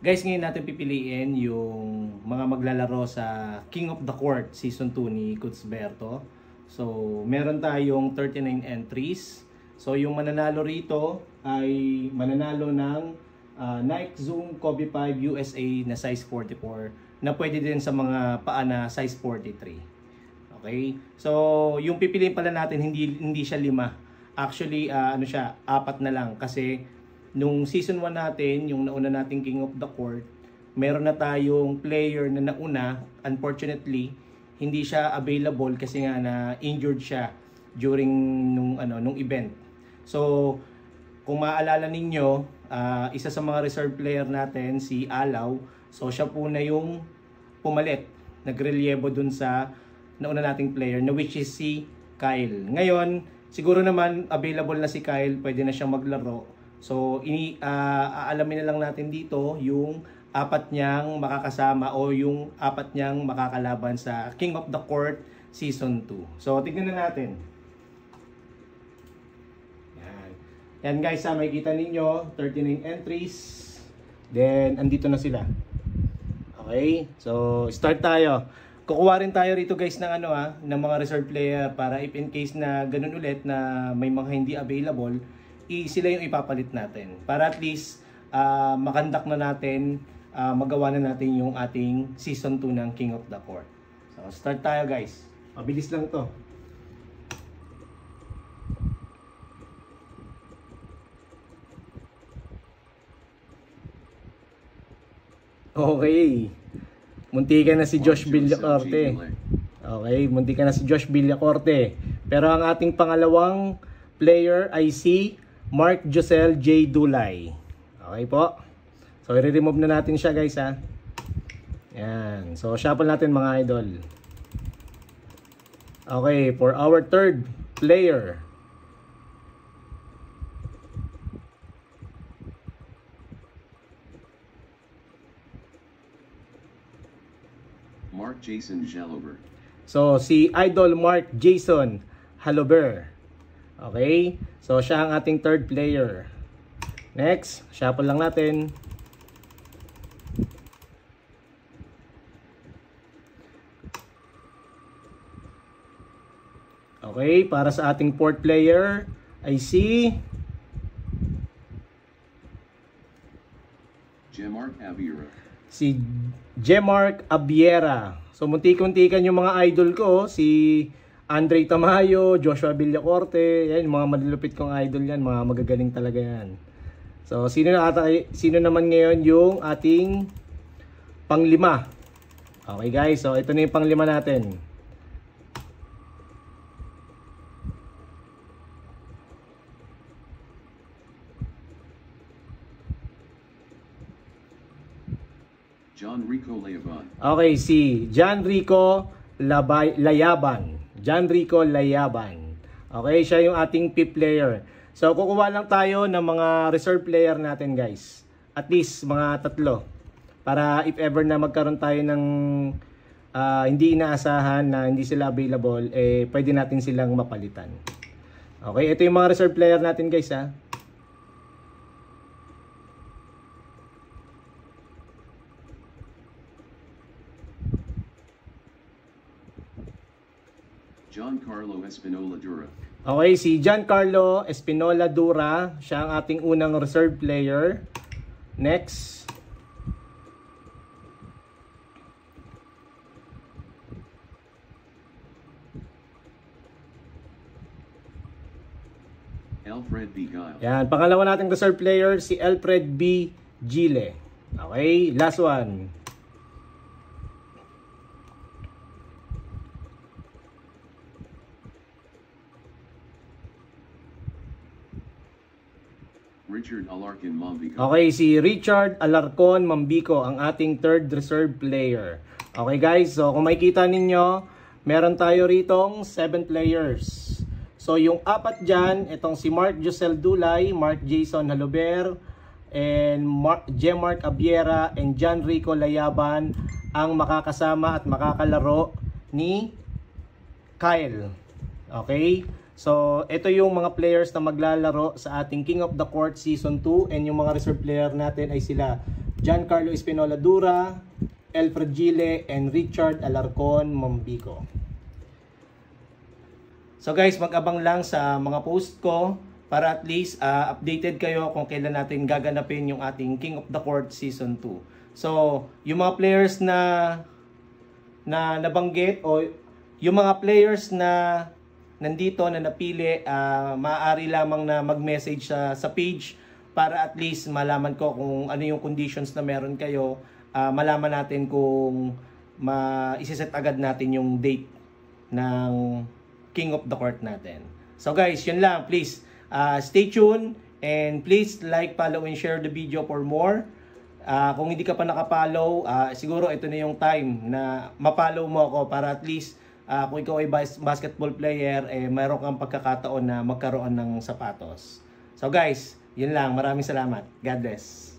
Guys, ngayon natin pipiliin yung mga maglalaro sa King of the Court Season 2 ni Coach Berto. So, meron tayong 39 entries. So, yung mananalo rito ay mananalo ng Nike Zoom Kobe 5 USA na size 44 na pwede din sa mga paa na size 43. Okay? So, yung pipiliin pala natin hindi siya 5. Actually, ano siya, 4 na lang kasi nung season 1 natin, yung nauna nating King of the Court, meron na tayong player na nauna. Unfortunately, hindi siya available kasi nga na injured siya during nung event. So, kung maaalala ninyo, isa sa mga reserve player natin, si Alaw, so siya po na yung pumalit, nagrelyebo dun sa nauna nating player, na which is si Kyle. Ngayon, siguro naman available na si Kyle, pwede na siyang maglaro. So, aalamin na lang natin dito yung 4 niyang makakasama o yung 4 niyang makakalaban sa King of the Court Season 2. So, tignan na natin. Yan. Yan guys, makikita ninyo, 39 entries. Then, andito na sila. Okay? So, start tayo. Kukuha rin tayo rito guys ng ng mga reserve player para if in case na ganun ulit na may mga hindi available, sila yung ipapalit natin para at least makandak na natin, magawa na natin yung ating season 2 ng King of the Court. So start tayo guys, mabilis lang to. Okay, muntikan na si Josh Villacorte. Okay, muntikan na si Josh Villacorte. Pero ang ating pangalawang player ay si Mark Josel J. Dulay. Okay po. So, i-remove na natin siya guys ha. Yan. So, shuffle natin mga idol. Okay, for our third player. Mark Jason Halober. So, si Idol Mark Jason Halober. Okay? So, siya ang ating third player. Next, shuffle lang natin. Okay, para sa ating fourth player ay si Jemark Abiera. Si Jemark Abiera. So, muntik-muntikan yung mga idol ko, si Andre Tamayo, Joshua Villacorte, yan, mga malulupit kong idol yan, mga magagaling talaga yan. So, sino naman ngayon yung ating panglima? Okay guys, so ito na yung panglima natin. John Rico Layaban. Okay, si John Rico Layaban. John Rico Layaban. Okay, siya yung ating fifth player. So, kukuha lang tayo ng mga reserve player natin guys. At least mga 3. Para if ever na magkaroon tayo ng hindi inaasahan na hindi sila available, pwede natin silang mapalitan. Okay, ito yung mga reserve player natin guys ha. Giancarlo Espinola Dura. Okay, si Giancarlo Espinola Dura, siya ang ating unang reserve player. Next. Alfred B. Gile. Yan, pangalawa nating reserve player si Alfred B. Gile. Okay, last one. Richard Alarcon Mambico. Okay, si Richard Alarcon Mambico ang ating third reserve player. Okay guys, so kung makikita ninyo, meron tayo ritong 7 players. So yung 4 dyan, itong si Mark Josel Dulay, Mark Jason Halober, and Jemark Abiera, and John Rico Layaban ang makakasama at makakalaro ni Kyle. Okay? So, ito yung mga players na maglalaro sa ating King of the Court Season 2, and yung mga reserve player natin ay sila Giancarlo Espinola Dura, Elfred Gile, and Richard Alarcon Mombico. So guys, mag-abang lang sa mga post ko para at least updated kayo kung kailan natin gaganapin yung ating King of the Court Season 2. So, yung mga players na nabanggit o yung mga players na nandito na napili, maaari lamang na mag-message sa page para at least malaman ko kung ano yung conditions na meron kayo, malaman natin kung isiset agad natin yung date ng King of the Court natin. So guys, yun lang. Please, stay tuned and please like, follow, and share the video for more. Kung hindi ka pa nakapollow, siguro ito na yung time na mapollow mo ako para at least kung ikaw ay basketball player, mayroon kang pagkakataon na magkaroon ng sapatos. So guys, yun lang. Maraming salamat. God bless.